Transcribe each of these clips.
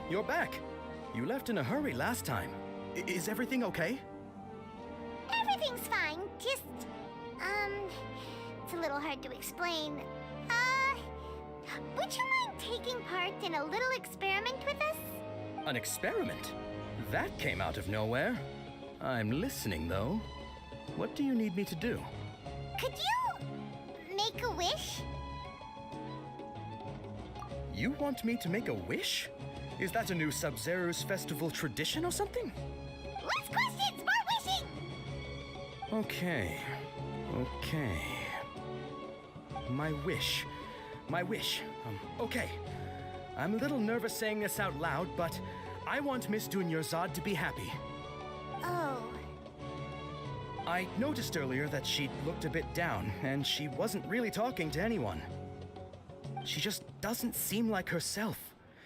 You're back. You left in a hurry last time. Is everything okay? Everything's fine, just, it's a little hard to explain. Would you mind taking part in a little experiment with us? An experiment? That came out of nowhere. I'm listening, though. What do you need me to do? Could you make a wish? You want me to make a wish? Is that a new Sub-Zero's festival tradition or something? Less questions, more wishing! Okay. My wish. Okay. I'm a little nervous saying this out loud, but I want Miss Dunyarzad to be happy. Oh. I noticed earlier that she looked a bit down, and she wasn't really talking to anyone. She just doesn't seem like herself.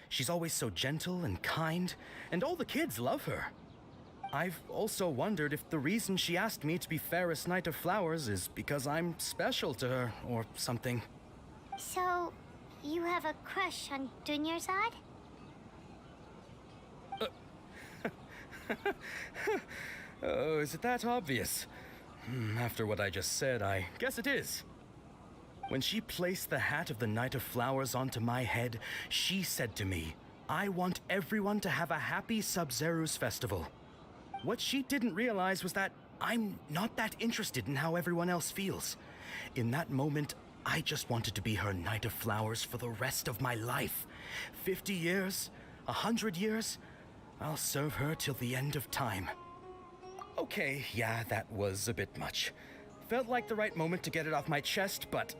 She's always so gentle and kind, and all the kids love her. I've also wondered if the reason she asked me to be Fairest Knight of Flowers is because I'm special to her, or something. So, you have a crush on Dunyarzad? Oh, is it that obvious? After what I just said, I guess it is. When she placed the hat of the Knight of Flowers onto my head, she said to me, I want everyone to have a happy Sub-Zero's festival. What she didn't realize was that I'm not that interested in how everyone else feels. In that moment, I just wanted to be her Knight of Flowers for the rest of my life. 50 years, 100 years, I'll serve her till the end of time. Okay, yeah, that was a bit much. Felt like the right moment to get it off my chest, but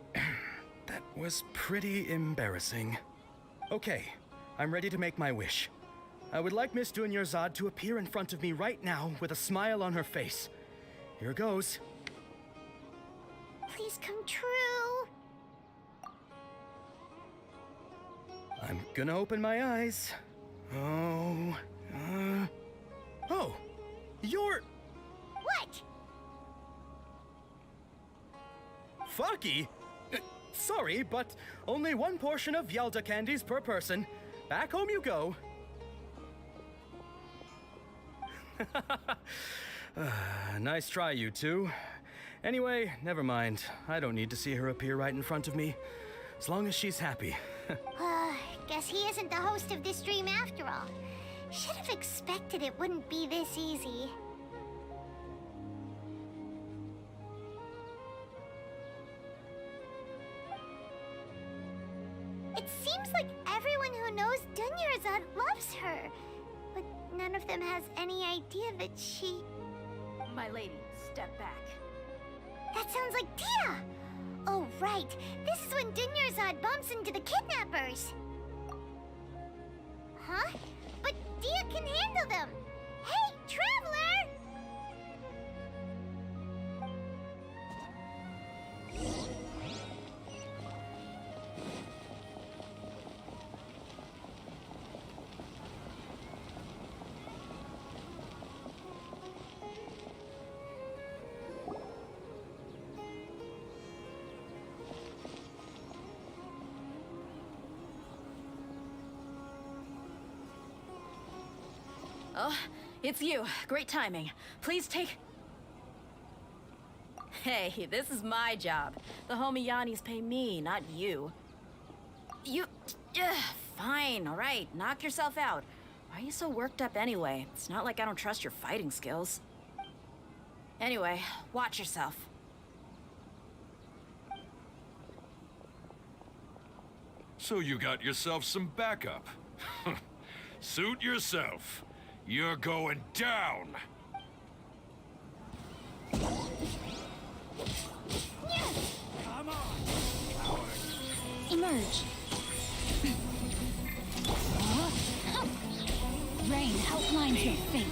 that was pretty embarrassing. Okay, I'm ready to make my wish. I would like Miss Dunyarzad to appear in front of me right now with a smile on her face. Here goes. Please come true. I'm gonna open my eyes. Oh, you're... What? Fucky? Sorry, but only one portion of Yalda candies per person. Back home you go. Nice try, you two. Anyway, never mind. I don't need to see her appear right in front of me. As long as she's happy. Guess he isn't the host of this dream after all. Should have expected it wouldn't be this easy. It seems like everyone who knows Dunyarzad loves her, but none of them has any idea that she... My lady, step back. That sounds like Dia! Oh, right. This is when Dunyarzad bumps into the kidnappers. Huh? But Dia can handle them! Hey, Traveler! Oh, it's you. Great timing. Please take... Hey, this is my job. The homie Yannis pay me, not you. You... fine, all right. Knock yourself out. Why are you so worked up anyway? It's not like I don't trust your fighting skills. Anyway, watch yourself. So you got yourself some backup. Suit yourself. You're going down! Come on! Emerge. Rain outlines your fate.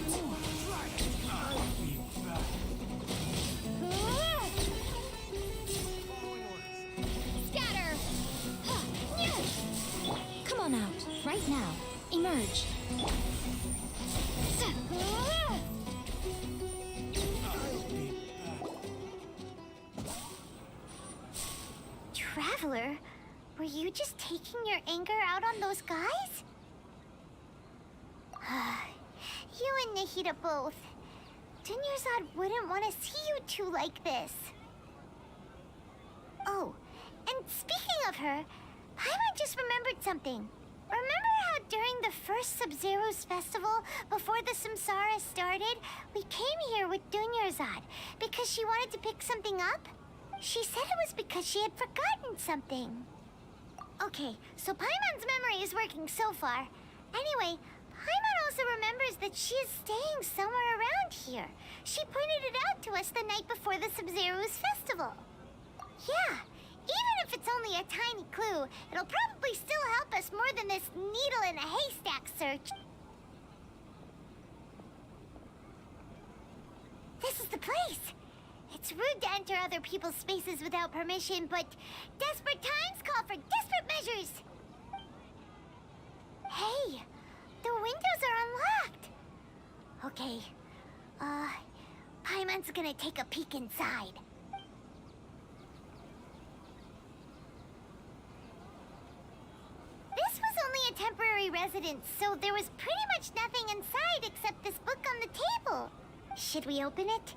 Scatter! Come on out, right now. Emerge. Traveler, were you just taking your anger out on those guys? You and Nahida both. Dunyarzad wouldn't want to see you two like this. Oh, and speaking of her, Paimon just remembered something. Remember how during the first Sub-Zero's festival, before the Samsara started, we came here with Dunyarzad because she wanted to pick something up? She said it was because she had forgotten something. Okay, so Paimon's memory is working so far. Anyway, Paimon also remembers that she is staying somewhere around here. She pointed it out to us the night before the Sub-Zero's festival. Yeah, even if it's only a tiny clue, it'll probably still help us more than this needle in a haystack search. This is the place. It's rude to enter other people's spaces without permission, but desperate times call for desperate measures. Hey, the windows are unlocked. Okay, Paimon's gonna take a peek inside. This was only a temporary residence, so there was pretty much nothing inside except this book on the table. Should we open it?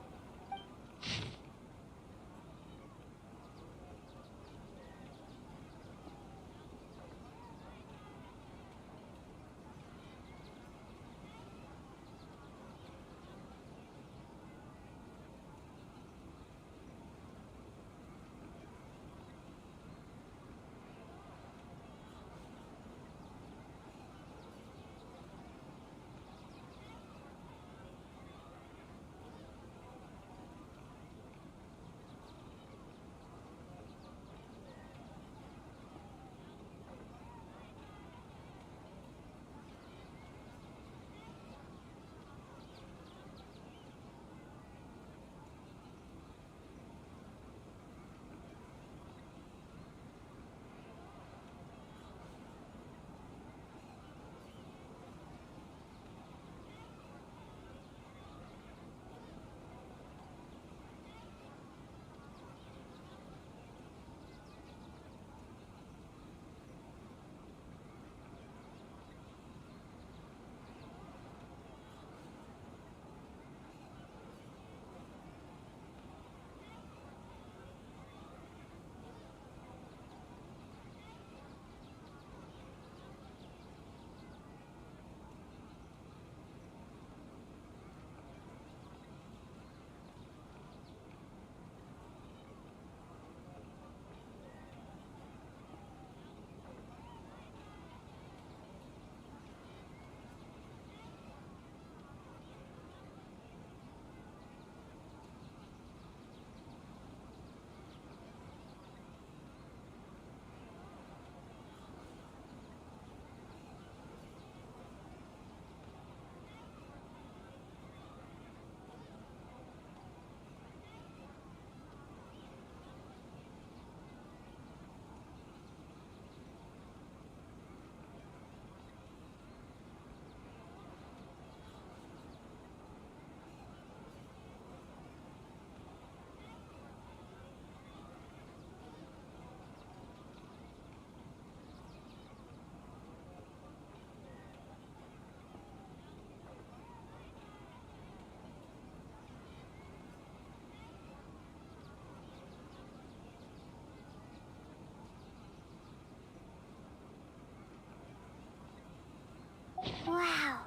Wow.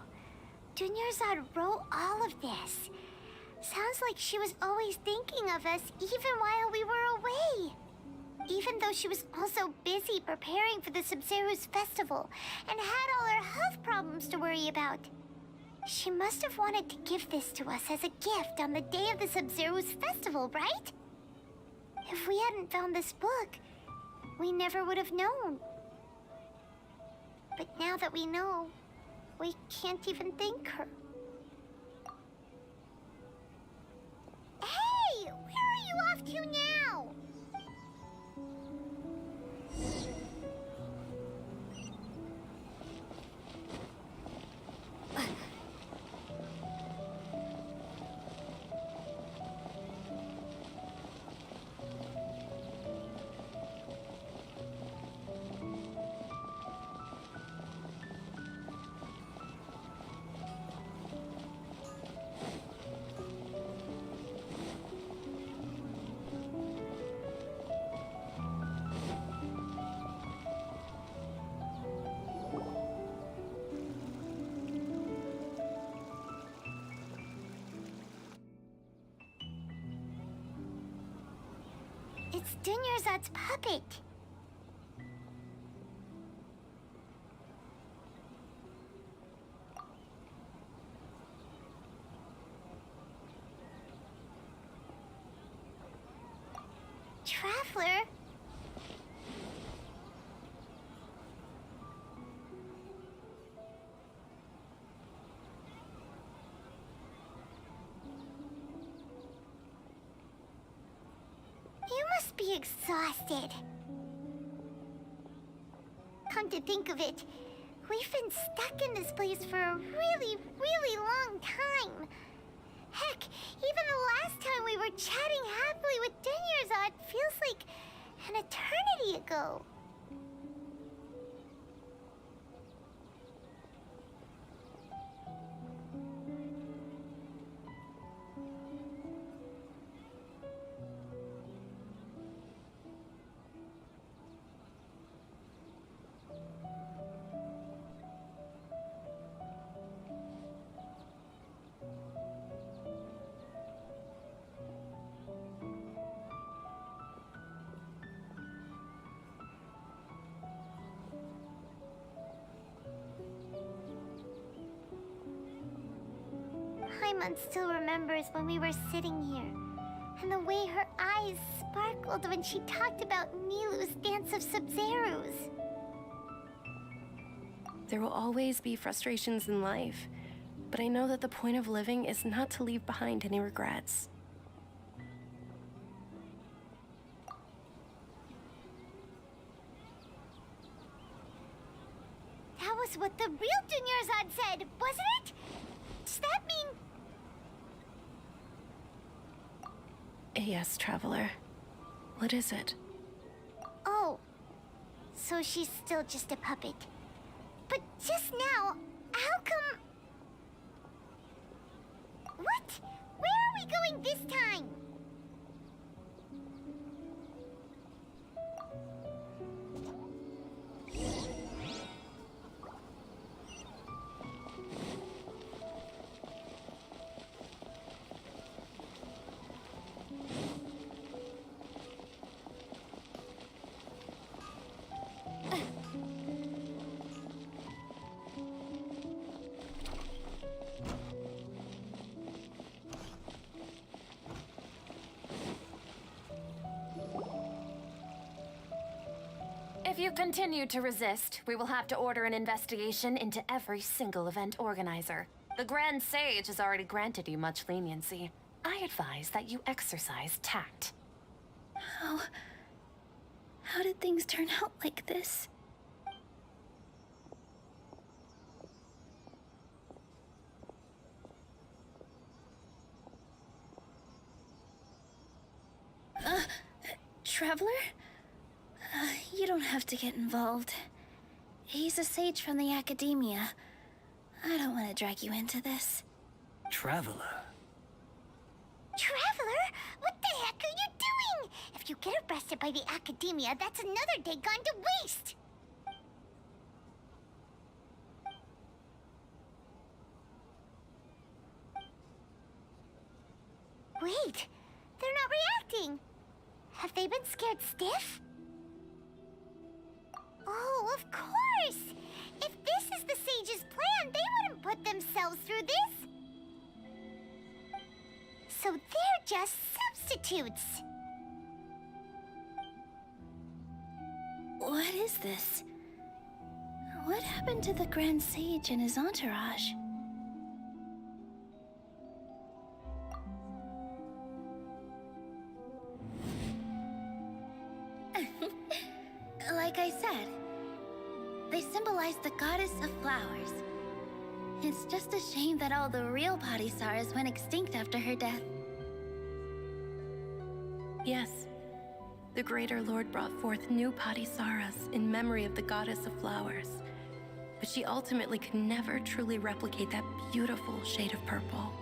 Dunyarzad wrote all of this. Sounds like she was always thinking of us even while we were away. Even though she was also busy preparing for the Sub-Zero's festival and had all her health problems to worry about. She must have wanted to give this to us as a gift on the day of the Sub-Zero's festival, right? If we hadn't found this book, we never would have known. But now that we know, we can't even thank her. Hey! Where are you off to now? It's Dunyarzad's puppet. Traveler? You must be exhausted. Come to think of it, we've been stuck in this place for a really, really long time. Heck, even the last time we were chatting happily with Dunyarzad feels like an eternity ago. Paimon still remembers when we were sitting here, and the way her eyes sparkled when she talked about Nilu's dance of Sub-Zerus. There will always be frustrations in life, but I know that the point of living is not to leave behind any regrets. That was what the real Dunyarzad said, wasn't it? Does that mean... Yes, Traveler. What is it? Oh, so she's still just a puppet. But just now, how come... What? Where are we going this time? If you continue to resist, we will have to order an investigation into every single event organizer. The Grand Sage has already granted you much leniency. I advise that you exercise tact. How did things turn out like this? Traveler? You don't have to get involved. He's a sage from the academia. I don't want to drag you into this. Traveler. Traveler? What the heck are you doing? If you get arrested by the academia, that's another day gone to waste. Wait, they're not reacting. Have they been scared stiff? Oh, of course! If this is the sage's plan, they wouldn't put themselves through this. So they're just substitutes. What is this? What happened to the Grand Sage and his entourage? Like I said, they symbolize the goddess of flowers. It's just a shame that all the real Padisaras went extinct after her death. Yes. The Greater Lord brought forth new Padisaras in memory of the goddess of flowers. But she ultimately could never truly replicate that beautiful shade of purple.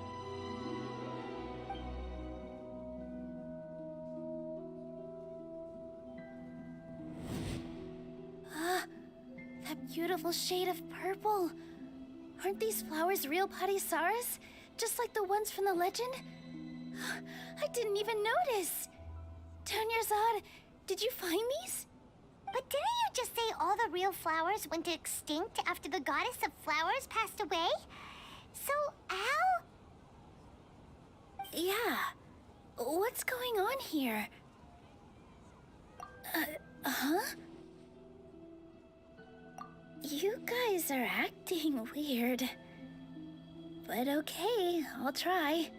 That beautiful shade of purple. Aren't these flowers real Padisaras? Just like the ones from the legend? I didn't even notice. Dunyarzad, did you find these? But didn't you just say all the real flowers went extinct after the goddess of flowers passed away? So, how? Yeah. What's going on here? Huh? You guys are acting weird. But okay, I'll try.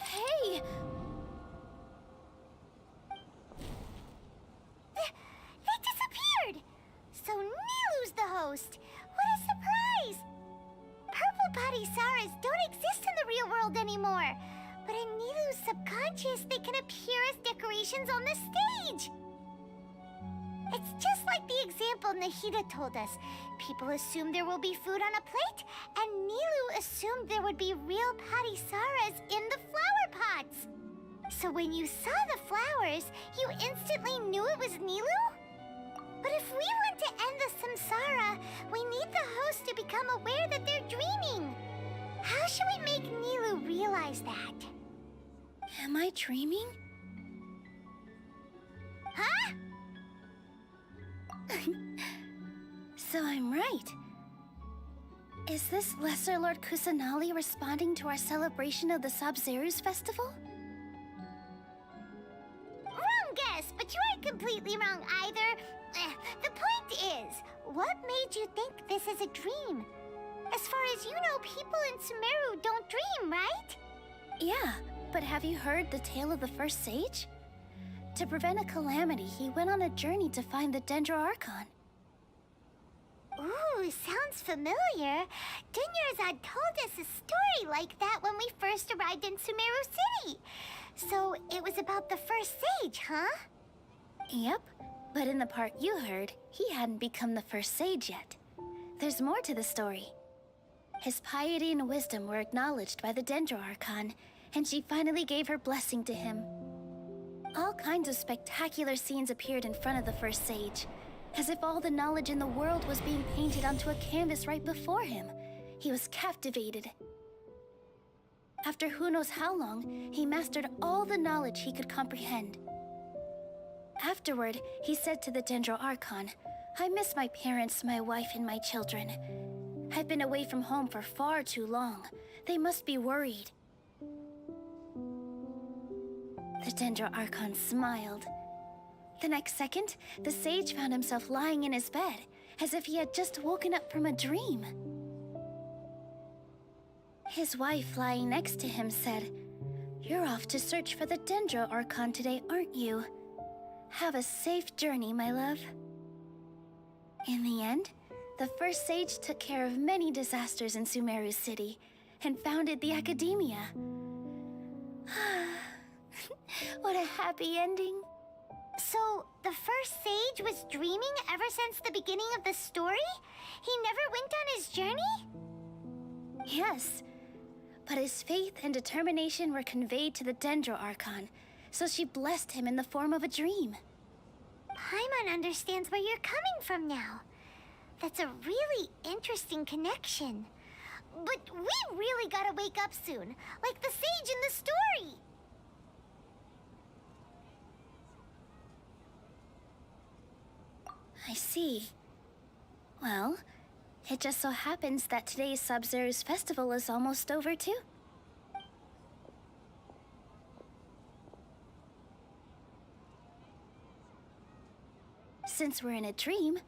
Hey! They disappeared! So Nilu's the host! What a surprise! Purple Padisaras don't exist in the real world anymore! But in Nilu's subconscious, they can appear as decorations on the stage! It's just like the example Nahida told us. People assume there will be food on a plate, and Nilu assumed there would be real Padisaras in the flower pots. So when you saw the flowers, you instantly knew it was Nilu? But if we want to end the samsara, we need the host to become aware that they're dreaming. How should we make Nilu realize that? Am I dreaming? Huh? So I'm right. Is this Lesser Lord Kusanali responding to our celebration of the Sub-Zeru's festival? Wrong guess, but you aren't completely wrong either. The point is, what made you think this is a dream? As far as you know, people in Sumeru don't dream, right? Yeah, but have you heard the tale of the first sage? To prevent a calamity, he went on a journey to find the Dendroarchon. Ooh, sounds familiar. Dunyarzad told us a story like that when we first arrived in Sumeru City. So it was about the first sage, huh? Yep, but in the part you heard, he hadn't become the first sage yet. There's more to the story. His piety and wisdom were acknowledged by the Dendroarchon, and she finally gave her blessing to him. All kinds of spectacular scenes appeared in front of the first sage, as if all the knowledge in the world was being painted onto a canvas right before him. He was captivated. After who knows how long, he mastered all the knowledge he could comprehend. Afterward, he said to the Dendroarchon, "I miss my parents, my wife, and my children. I've been away from home for far too long. They must be worried." The Dendroarchon smiled. The next second, the sage found himself lying in his bed, as if he had just woken up from a dream. His wife, lying next to him, said, "You're off to search for the Dendroarchon today, aren't you? Have a safe journey, my love." In the end, the first sage took care of many disasters in Sumeru City and founded the Academia. What a happy ending. So, the first sage was dreaming ever since the beginning of the story? He never went on his journey? Yes, but his faith and determination were conveyed to the Dendroarchon, so she blessed him in the form of a dream. Paimon understands where you're coming from now. That's a really interesting connection. But we really gotta wake up soon, like the sage in the story. I see. Well, it just so happens that today's Sub-Zeru's festival is almost over too. Since we're in a dream,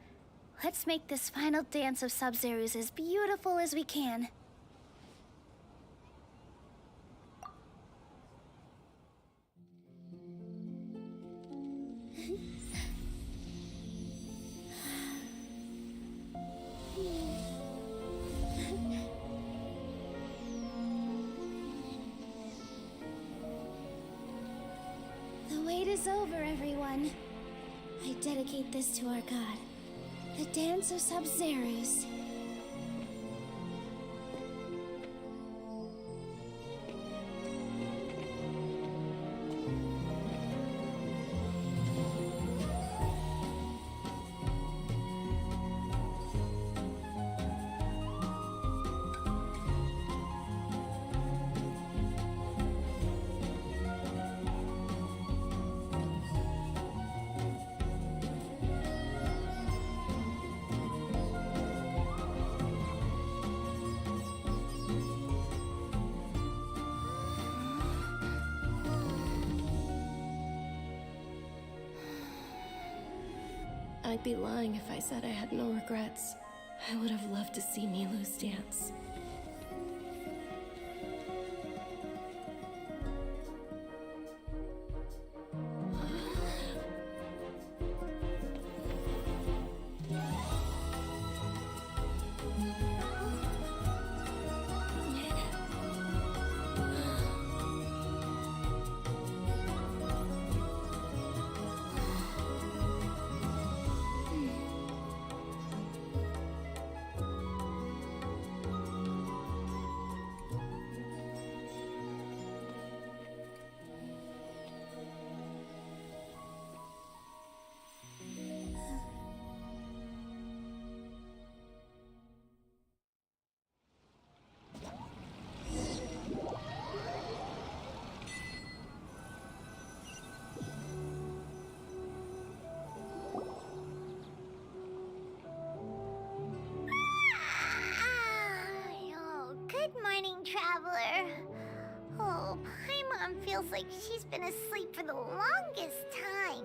let's make this final dance of Sub-Zeru's as beautiful as we can. The wait is over, everyone. I dedicate this to our god, the dance of Sub-Zeru's. I'd be lying if I said I had no regrets. I would have loved to see Nilou's dance. Oh, good morning, traveler. Oh, Paimon feels like she's been asleep for the longest time.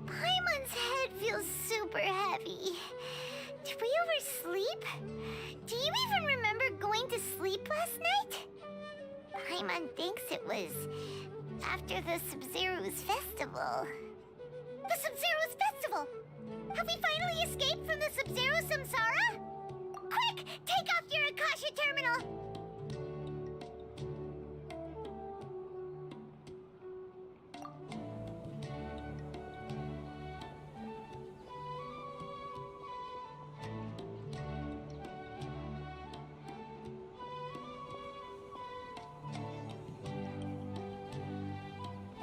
Paimon's head feels super heavy. Did we oversleep? Do you even remember going to sleep last night? Paimon thinks it was after the Sub-Zero's festival. The Sub-Zero's festival! Have we finally escaped from the Sub-Zero Samsara? Quick! Take off your Akasha terminal!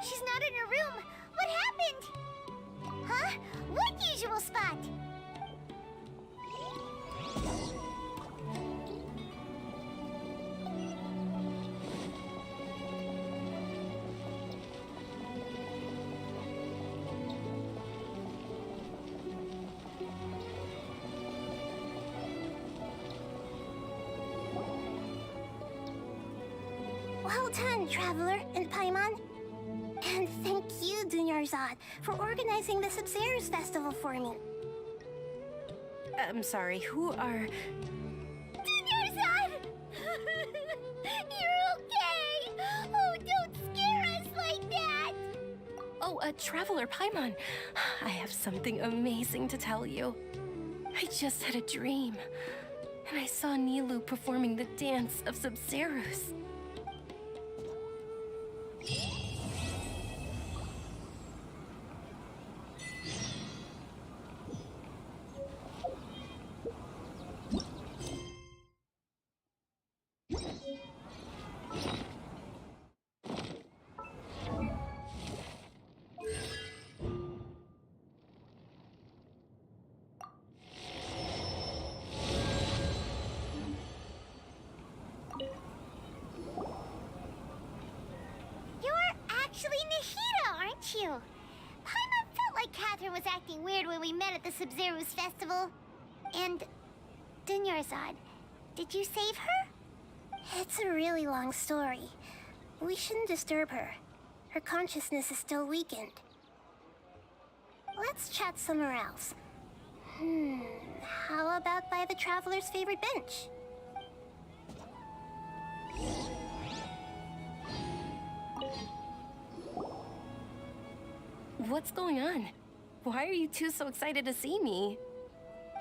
She's not in her room. What happened? Huh? What usual spot? Well done, Traveler and Paimon. And thank you, Dunyarzad, for organizing the Sub-Zero's festival for me. I'm sorry, who are... Dunyarzad! You're okay! Oh, don't scare us like that! Oh, Traveler Paimon. I have something amazing to tell you. I just had a dream, and I saw Nilou performing the dance of Sub-Zeros. You. Paimon felt like Catherine was acting weird when we met at the Sub-Zero's festival. And Dunyarzad, did you save her? It's a really long story. We shouldn't disturb her. Her consciousness is still weakened. Let's chat somewhere else. How about by the Traveler's favorite bench? What's going on? Why are you two so excited to see me?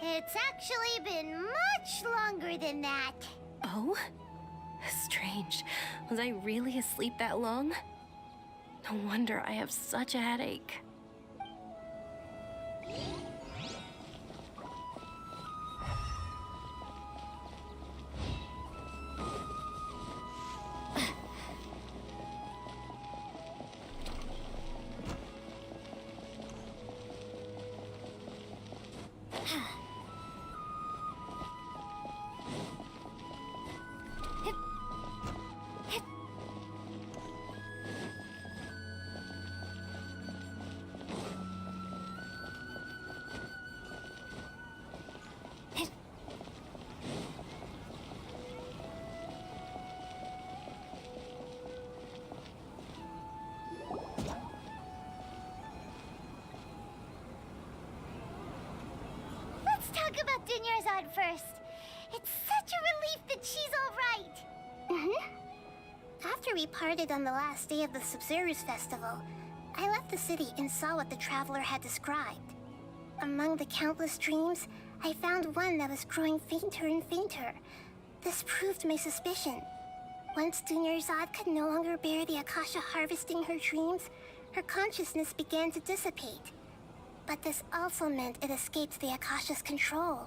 It's actually been much longer than that. Oh? Strange. Was I really asleep that long? No wonder I have such a headache. talk about Dunyarzad first. It's such a relief that she's all right. After we parted on the last day of the Sub-Zero's festival, I left the city and saw what the traveler had described. Among the countless dreams, I found one that was growing fainter and fainter. This proved my suspicion. Once Dunyarzad could no longer bear the Akasha harvesting her dreams, her consciousness began to dissipate. But this also meant it escaped the Akasha's control.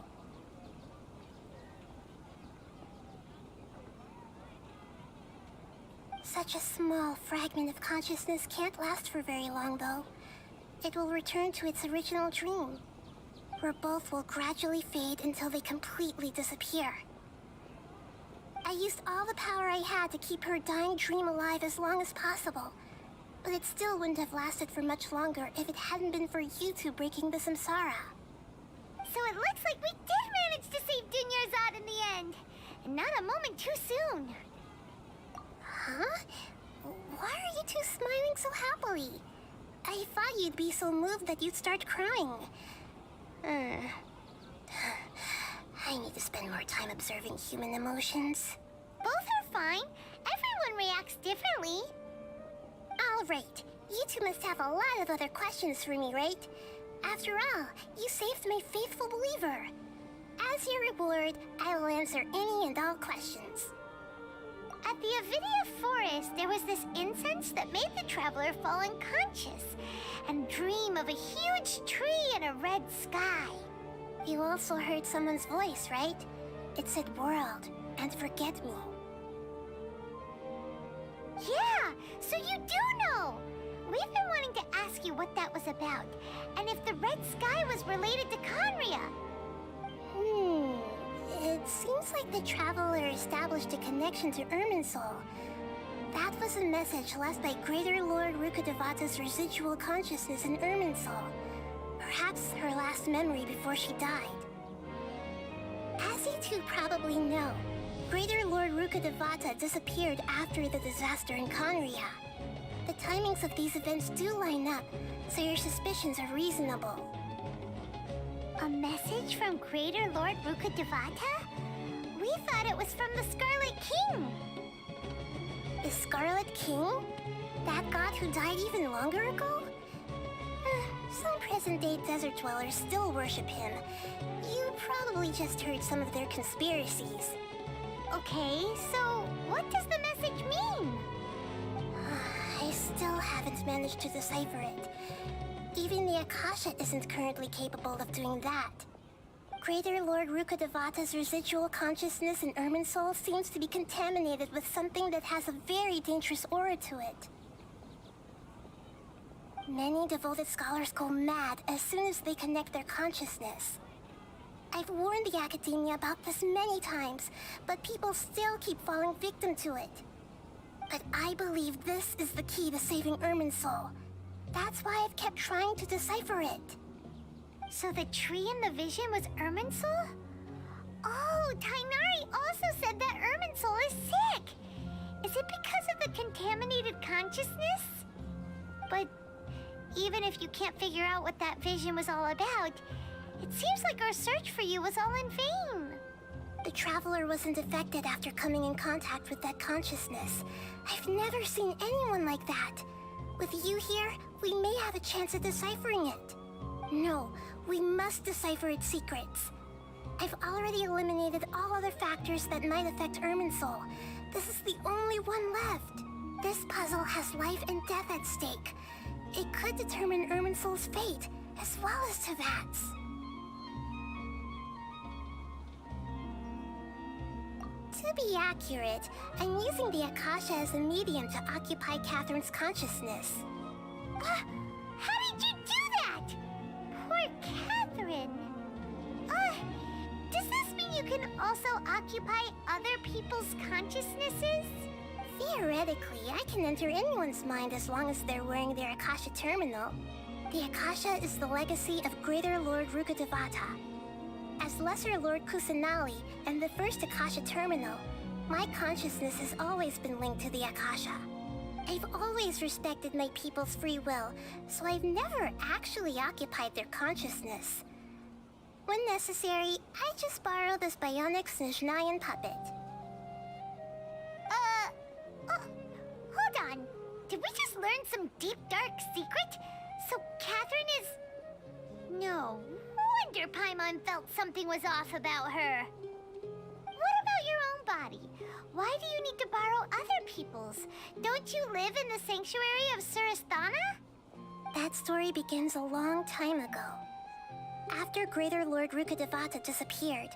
Such a small fragment of consciousness can't last for very long, though. It will return to its original dream, where both will gradually fade until they completely disappear. I used all the power I had to keep her dying dream alive as long as possible, but it still wouldn't have lasted for much longer if it hadn't been for you two breaking the samsara. So it looks like we did manage to save Dunyarzad in the end, and not a moment too soon. Huh? Why are you two smiling so happily? I thought you'd be so moved that you'd start crying. I need to spend more time observing human emotions. Both are fine. Everyone reacts differently. All right. You two must have a lot of other questions for me, right? After all, you saved my faithful believer. As your reward, I will answer any and all questions. At the Avidia Forest, there was this incense that made the traveler fall unconscious and dream of a huge tree and a red sky. You also heard someone's voice, right? It said world and forget me. Yeah, so you do know! We've been wanting to ask you what that was about, and if the red sky was related to Conria. It seems like the traveler established a connection to Irminsul. That was a message left by Greater Lord Rukkhadevata's residual consciousness in Irminsul. Perhaps her last memory before she died. As you two probably know, Greater Lord Rukkhadevata disappeared after the disaster in Conria. The timings of these events do line up, so your suspicions are reasonable. A message from Greater Lord Rukkhadevata? We thought it was from the Scarlet King. The Scarlet King? That god who died even longer ago? Some present-day desert dwellers still worship him. You probably just heard some of their conspiracies. Okay, so what does the message mean? I still haven't managed to decipher it. Even the Akasha isn't currently capable of doing that. Greater Lord Rukkhadevata's residual consciousness in Irminsul seems to be contaminated with something that has a very dangerous aura to it. Many devoted scholars go mad as soon as they connect their consciousness. I've warned the Academia about this many times, but people still keep falling victim to it. But I believe this is the key to saving Irminsul. That's why I've kept trying to decipher it. So the tree in the vision was Irminsul? Oh, Tainari also said that Irminsul is sick. Is it because of the contaminated consciousness? But even if you can't figure out what that vision was all about, it seems like our search for you was all in vain. The traveler wasn't affected after coming in contact with that consciousness. I've never seen anyone like that. With you here, we may have a chance at deciphering it. No, we must decipher its secrets. I've already eliminated all other factors that might affect Irminsul. This is the only one left. This puzzle has life and death at stake. It could determine Irminsul's fate, as well as Tevat's. To be accurate, I'm using the Akasha as a medium to occupy Catherine's consciousness. How did you do that? Poor Catherine. Does this mean you can also occupy other people's consciousnesses? Theoretically, I can enter anyone's mind as long as they're wearing their Akasha terminal. The Akasha is the legacy of Greater Lord Rukkhadevata. As Lesser Lord Kusanali and the first Akasha terminal, my consciousness has always been linked to the Akasha. I've always respected my people's free will, so I've never actually occupied their consciousness. When necessary, I just borrow this bionic Snezhnayan puppet. Oh, hold on. Did we just learn some deep, dark secret? So Catherine is... No wonder Paimon felt something was off about her. What about your own body? Why do you need to borrow other people's? Don't you live in the sanctuary of Surasthana? That story begins a long time ago. After Greater Lord Rukkhadevata disappeared,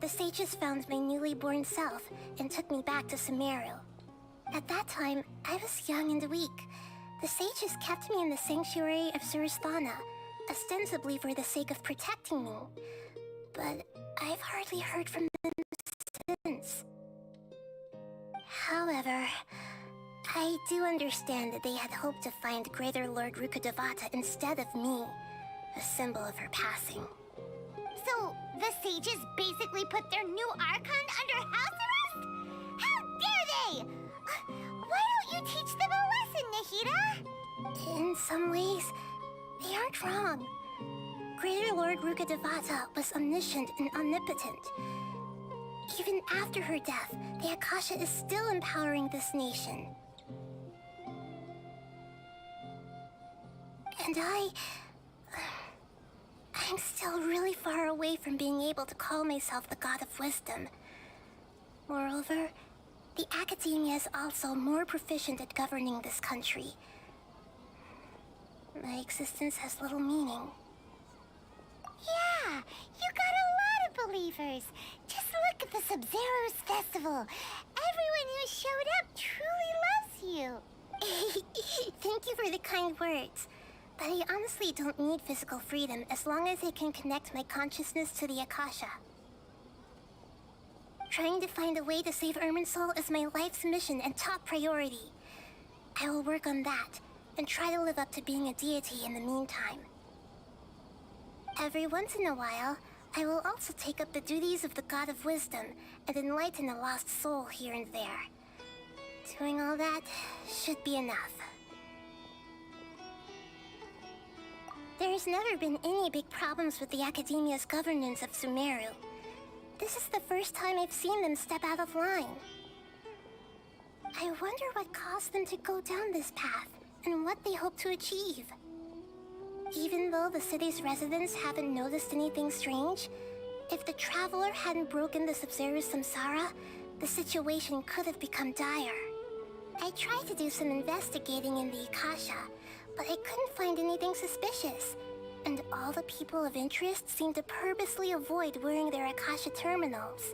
the sages found my newly born self and took me back to Sumeru. At that time, I was young and weak. The sages kept me in the sanctuary of Surasthana, ostensibly for the sake of protecting me. But I've hardly heard from them since. However, I do understand that they had hoped to find Greater Lord Rukkhadevata instead of me, a symbol of her passing. So, the sages basically put their new Archon under house arrest? How dare they! Why don't you teach them a lesson, Nahida? In some ways, they aren't wrong. Greater Lord Rukkhadevata was omniscient and omnipotent. Even after her death, the Akasha is still empowering this nation. And I'm still really far away from being able to call myself the God of Wisdom. Moreover, the Academia is also more proficient at governing this country. My existence has little meaning. Yeah, you got a lot of believers. Just look at the Sub-Zero's festival. Everyone who showed up truly loves you. Thank you for the kind words. But I honestly don't need physical freedom as long as I can connect my consciousness to the Akasha. Trying to find a way to save Irminsul is my life's mission and top priority. I will work on that, and try to live up to being a deity in the meantime. Every once in a while, I will also take up the duties of the God of Wisdom and enlighten a lost soul here and there. Doing all that should be enough. There's never been any big problems with the Academia's governance of Sumeru. This is the first time I've seen them step out of line. I wonder what caused them to go down this path, and what they hope to achieve. Even though the city's residents haven't noticed anything strange, if the Traveler hadn't broken the Sub-Zero's samsara, the situation could have become dire. I tried to do some investigating in the Akasha, but I couldn't find anything suspicious, and all the people of interest seemed to purposely avoid wearing their Akasha terminals.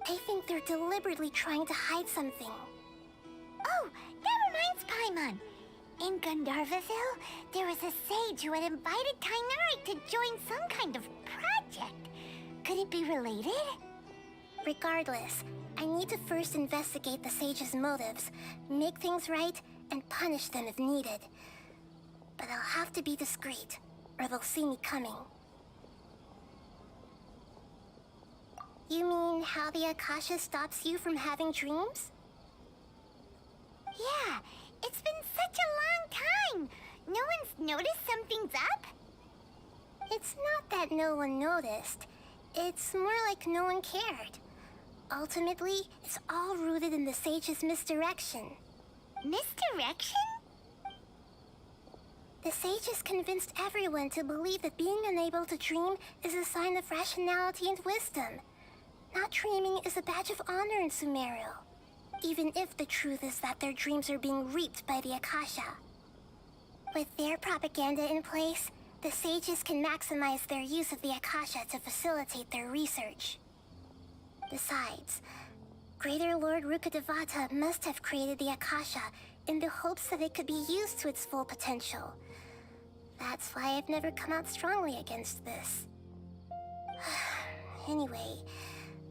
I think they're deliberately trying to hide something. Oh, that reminds Paimon. In Gandharvaville, there was a sage who had invited Tainari to join some kind of project. Could it be related? Regardless, I need to first investigate the sage's motives, make things right, and punish them if needed. But I'll have to be discreet, or they'll see me coming. You mean how the Akasha stops you from having dreams? Yeah, it's been such a long time. No one's noticed something's up? It's not that no one noticed. It's more like no one cared. Ultimately, it's all rooted in the sage's misdirection. Misdirection? The sages convinced everyone to believe that being unable to dream is a sign of rationality and wisdom. Not dreaming is a badge of honor in Sumeru, even if the truth is that their dreams are being reaped by the Akasha. With their propaganda in place, the sages can maximize their use of the Akasha to facilitate their research. Besides, Greater Lord Rukkhadevata must have created the Akasha in the hopes that it could be used to its full potential. That's why I've never come out strongly against this. Anyway,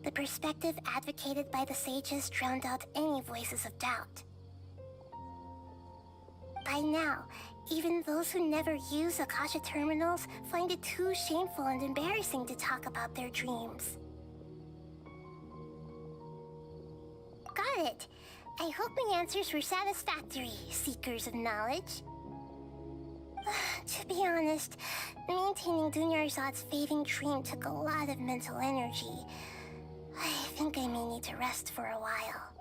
the perspective advocated by the sages drowned out any voices of doubt. By now, even those who never use Akasha terminals find it too shameful and embarrassing to talk about their dreams. Got it. I hope my answers were satisfactory, seekers of knowledge. To be honest, maintaining Dunyarzad's fading dream took a lot of mental energy. I think I may need to rest for a while.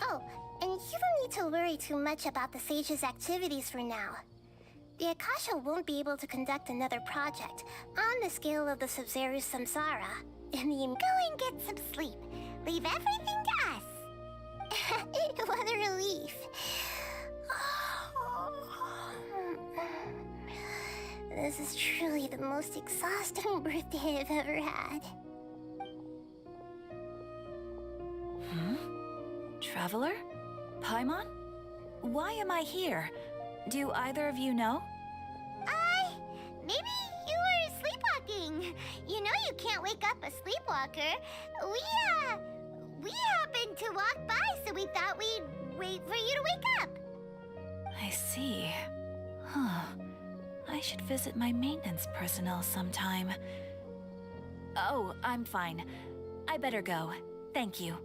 Oh, and you don't need to worry too much about the Sage's activities for now. The Akasha won't be able to conduct another project on the scale of the Sub-Zero Samsara. I mean, go and get some sleep. Leave everything to us. What a relief. This is truly the most exhausting birthday I've ever had. Traveler? Paimon? Why am I here? Do either of you know? Maybe you were sleepwalking. You know you can't wake up a sleepwalker. We happened to walk by, so we thought we'd wait for you to wake up. I see. Huh. I should visit my maintenance personnel sometime. Oh, I'm fine. I better go. Thank you.